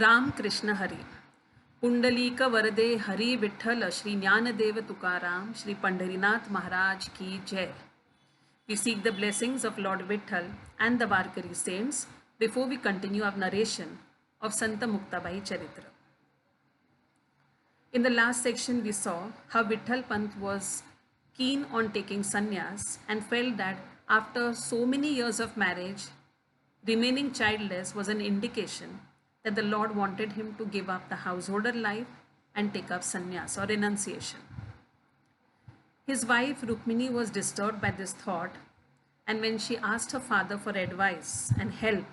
राम कृष्ण हरी पुंडलीक वरदे हरी विठ्ठल श्री ज्ञानदेव तुकाराम श्री पंढरीनाथ महाराज की जय. We seek the blessings of Lord Vitthal and the Varkari saints before we continue our narration of Santa Muktabai Charitra. In the last section, we saw how Vitthal Pant was keen on taking sannyas and felt that after so many years of marriage, remaining childless was an indication that the Lord wanted him to give up the householder life and take up sannyas or renunciation. His wife Rukmini was disturbed by this thought, and when she asked her father for advice and help,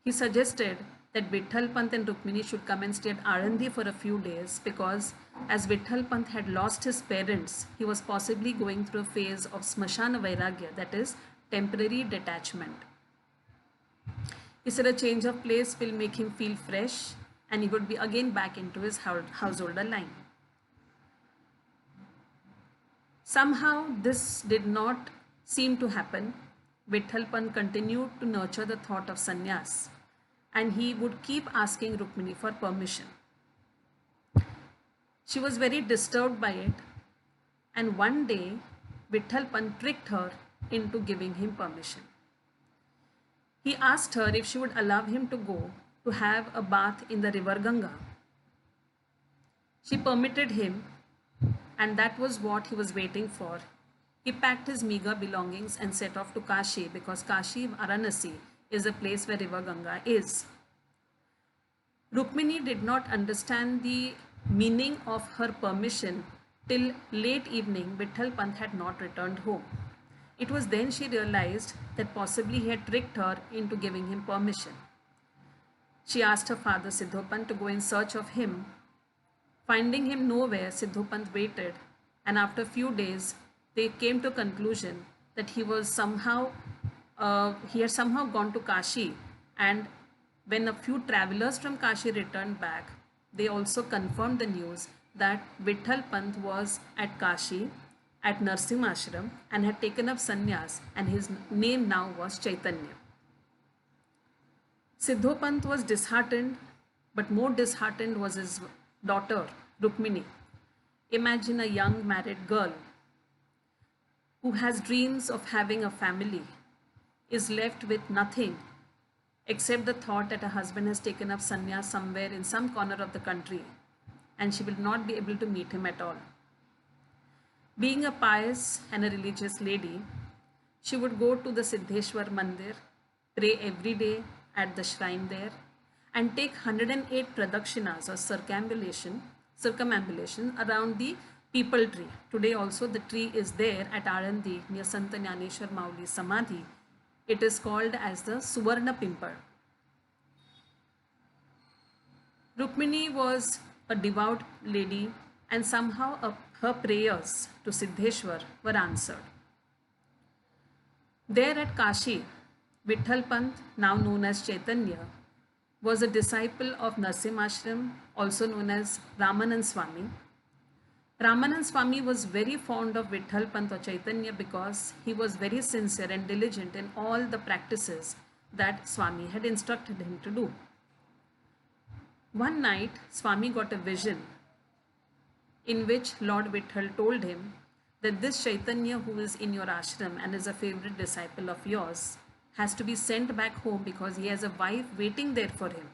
he suggested that Vitthal Pant and Rukmini should come and stay at Alandi for a few days because as Vitthal Pant had lost his parents, he was possibly going through a phase of Smashana Vairagya, that is, temporary detachment. He said a change of place will make him feel fresh and he would be again back into his householder line. Somehow this did not seem to happen. Vitthal Pant continued to nurture the thought of sannyas and he would keep asking Rukmini for permission. She was very disturbed by it, and one day Vitthal Pant tricked her into giving him permission. He asked her if she would allow him to go to have a bath in the river Ganga. She permitted him, and that was what he was waiting for. He packed his meager belongings and set off to Kashi because Kashi Varanasi is a place where river Ganga is. Rukmini did not understand the meaning of her permission till late evening. Vitthal Pant had not returned home. It was then she realized that possibly he had tricked her into giving him permission. She asked her father Siddhopant to go in search of him. Finding him nowhere, Siddhopant waited, and after a few days they came to a conclusion that he had somehow gone to Kashi, and when a few travelers from Kashi returned back, they also confirmed the news that Vitthal Pant was at Kashi at Narsimha Ashram and had taken up sannyas, and his name now was Chaitanya. Siddhopant was disheartened, but more disheartened was his daughter Rukmini. Imagine a young married girl who has dreams of having a family is left with nothing except the thought that her husband has taken up sannyas somewhere in some corner of the country and she will not be able to meet him at all. Being a pious and a religious lady, she would go to the Siddheshwar Mandir, pray every day at the shrine there, and take 108 pradakshinas or circumambulation around the peepal tree. Today also the tree is there at Alandi near Sant Jnaneshwar Mauli Samadhi. It is called as the Suvarna Pimpal. Rukmini was a devout lady and somehow her prayers to Siddheshwar were answered. There at Kashi, Vitthal Pant, now known as Chaitanya, was a disciple of Narsimha Ashram, also known as Ramanand Swami. Ramanand Swami was very fond of Vitthal Pant or Chaitanya because he was very sincere and diligent in all the practices that Swami had instructed him to do. One night, Swami got a vision in which Lord Vitthal told him that this Chaitanya who is in your ashram and is a favorite disciple of yours has to be sent back home because he has a wife waiting there for him.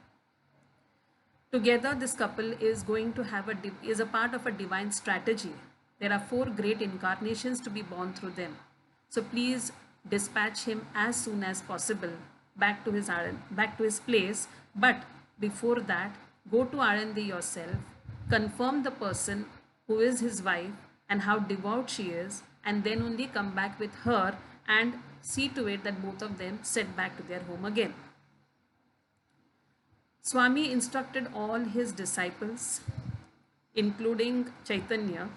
Together, this couple is going to have is a part of a divine strategy. There are 4 great incarnations to be born through them. So please dispatch him as soon as possible back to his place. But before that, go to Alandi yourself, confirm the person who is his wife and how devout she is, and then only come back with her and see to it that both of them set back to their home again. Swami instructed all his disciples, including Chaitanya,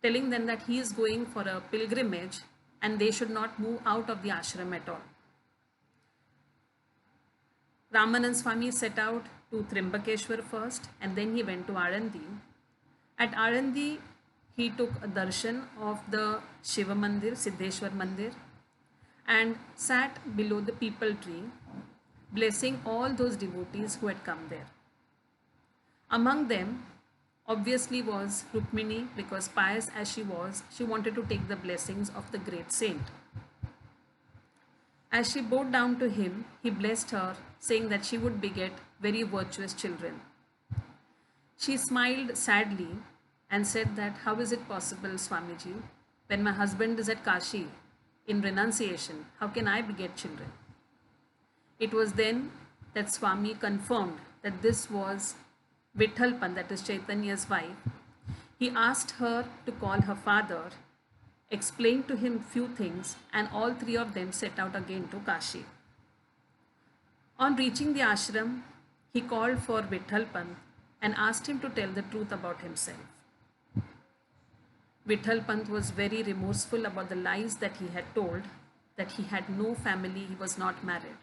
telling them that he is going for a pilgrimage and they should not move out of the ashram at all. Ramanand Swami set out to Trimbakeshwar first and then he went to Alandi. At Alandi, he took a darshan of the Shiva Mandir, Siddheshwar Mandir, and sat below the peepal tree, blessing all those devotees who had come there. Among them, obviously, was Rukmini, because pious as she was, she wanted to take the blessings of the great saint. As she bowed down to him, he blessed her, saying that she would beget very virtuous children. She smiled sadly and said that, "How is it possible, Swamiji, when my husband is at Kashi in renunciation, how can I beget children?" It was then that Swami confirmed that this was Vithalpan, that is Chaitanya's wife. He asked her to call her father, explained to him few things, and all three of them set out again to Kashi. On reaching the ashram, he called for Vithalpant and asked him to tell the truth about himself. Vithalpant was very remorseful about the lies that he had told, that he had no family, he was not married.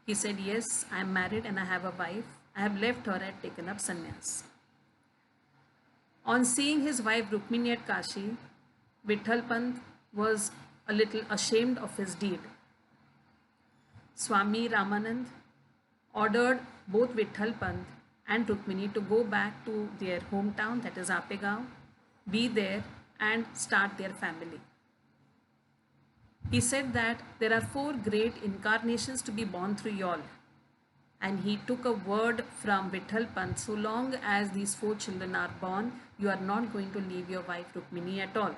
He said, "Yes, I am married and I have a wife. I have left her and taken up sannyas." On seeing his wife Rukmini at Kashi, Vithalpant was a little ashamed of his deed. Swami Ramanand ordered both Vithalpant and Rukmini to go back to their hometown, that is Apegaon, be there and start their family. He said that there are 4 great incarnations to be born through y'all. And he took a word from Vithalpant: so long as these 4 children are born, you are not going to leave your wife Rukmini at all.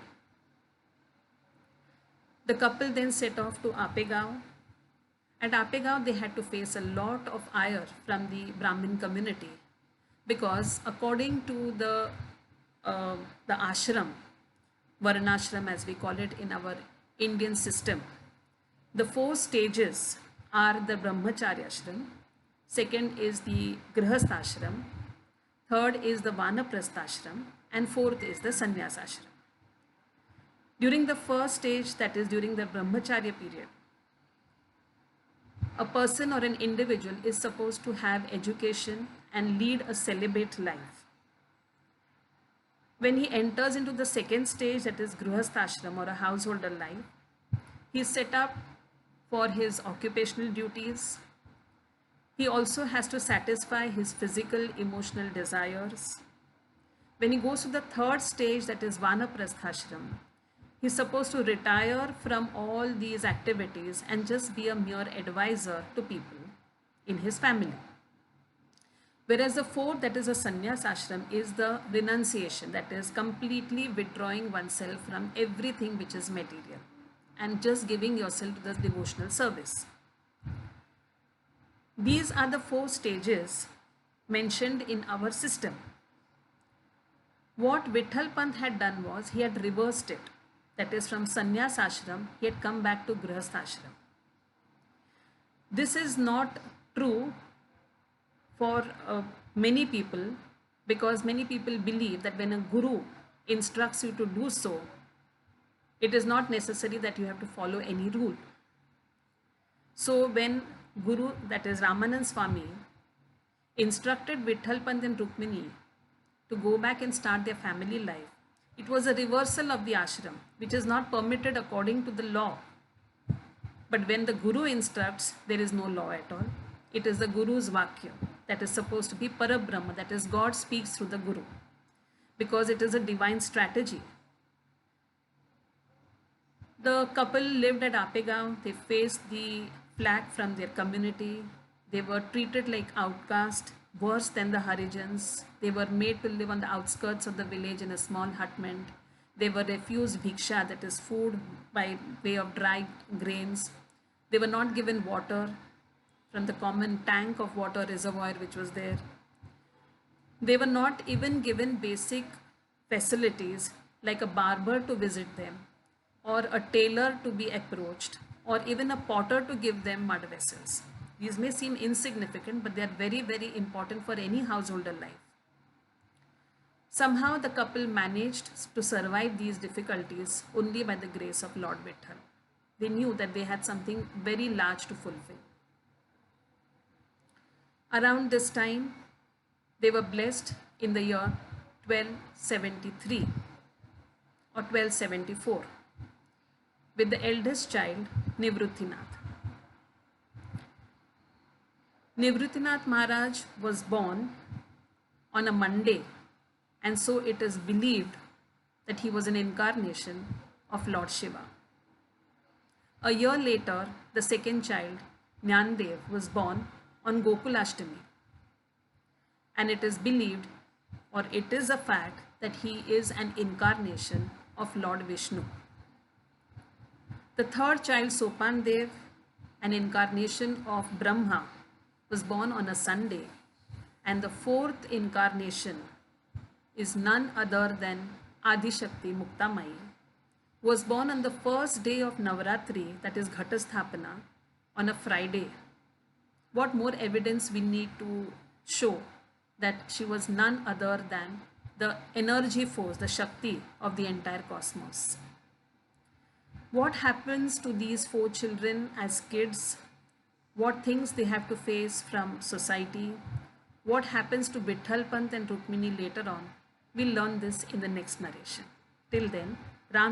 The couple then set off to Apegaon. At Apegaon, they had to face a lot of ire from the Brahmin community, because according to the ashram, Varnashram as we call it in our Indian system, the 4 stages are the Brahmacharya ashram, second is the Grihastha ashram, third is the Vanaprastha ashram, and fourth is the Sannyas ashram. During the first stage, that is during the Brahmacharya period, a person or an individual is supposed to have education and lead a celibate life. When he enters into the second stage, that is Grihasthashram or a householder life, he is set up for his occupational duties. He also has to satisfy his physical, emotional desires. When he goes to the third stage, that is Vanaprasthashram, he is supposed to retire from all these activities and just be a mere advisor to people in his family. Whereas the fourth, that is a sannyas ashram, is the renunciation, that is completely withdrawing oneself from everything which is material and just giving yourself to the devotional service. These are the 4 stages mentioned in our system. What Vithalpant had done was he had reversed it. That is, from sannyas ashram, he had come back to grihastha ashram. This is not true for many people, because many people believe that when a guru instructs you to do so, it is not necessary that you have to follow any rule. So when Guru, that is Ramanand Swami, instructed Vithalpant and Rukmini to go back and start their family life, it was a reversal of the ashram, which is not permitted according to the law. But when the Guru instructs, there is no law at all. It is the Guru's Vakya, that is supposed to be Parabrahma, that is God speaks through the Guru, because it is a divine strategy. The couple lived at Apegaon. They faced the flack from their community. They were treated like outcasts, worse than the Harijans. They were made to live on the outskirts of the village in a small hutment. They were refused bhiksha, that is food by way of dried grains. They were not given water from the common tank of water reservoir which was there. They were not even given basic facilities like a barber to visit them, or a tailor to be approached, or even a potter to give them mud vessels. These may seem insignificant, but they are very, very important for any householder life. Somehow the couple managed to survive these difficulties only by the grace of Lord Vitthal. They knew that they had something very large to fulfill. Around this time, they were blessed in the year 1273 or 1274 with the eldest child, Nivruttinath. Nivruttinath Maharaj was born on a Monday, and so it is believed that he was an incarnation of Lord Shiva. A year later, the second child, Nyandev, was born on Gokulashtami, and it is believed, or it is a fact, that he is an incarnation of Lord Vishnu. The third child, Sopandev, an incarnation of Brahma, was born on a Sunday, and the fourth incarnation is none other than Adishakti Muktamai, who was born on the first day of Navaratri, that is Ghatasthapana, on a Friday. What more evidence we need to show that she was none other than the energy force, the Shakti of the entire cosmos. What happens to these four children as kids? What things they have to face from society? What happens to Vitthal Pant and Rukmini later on? We'll learn this in the next narration. Till then, Ram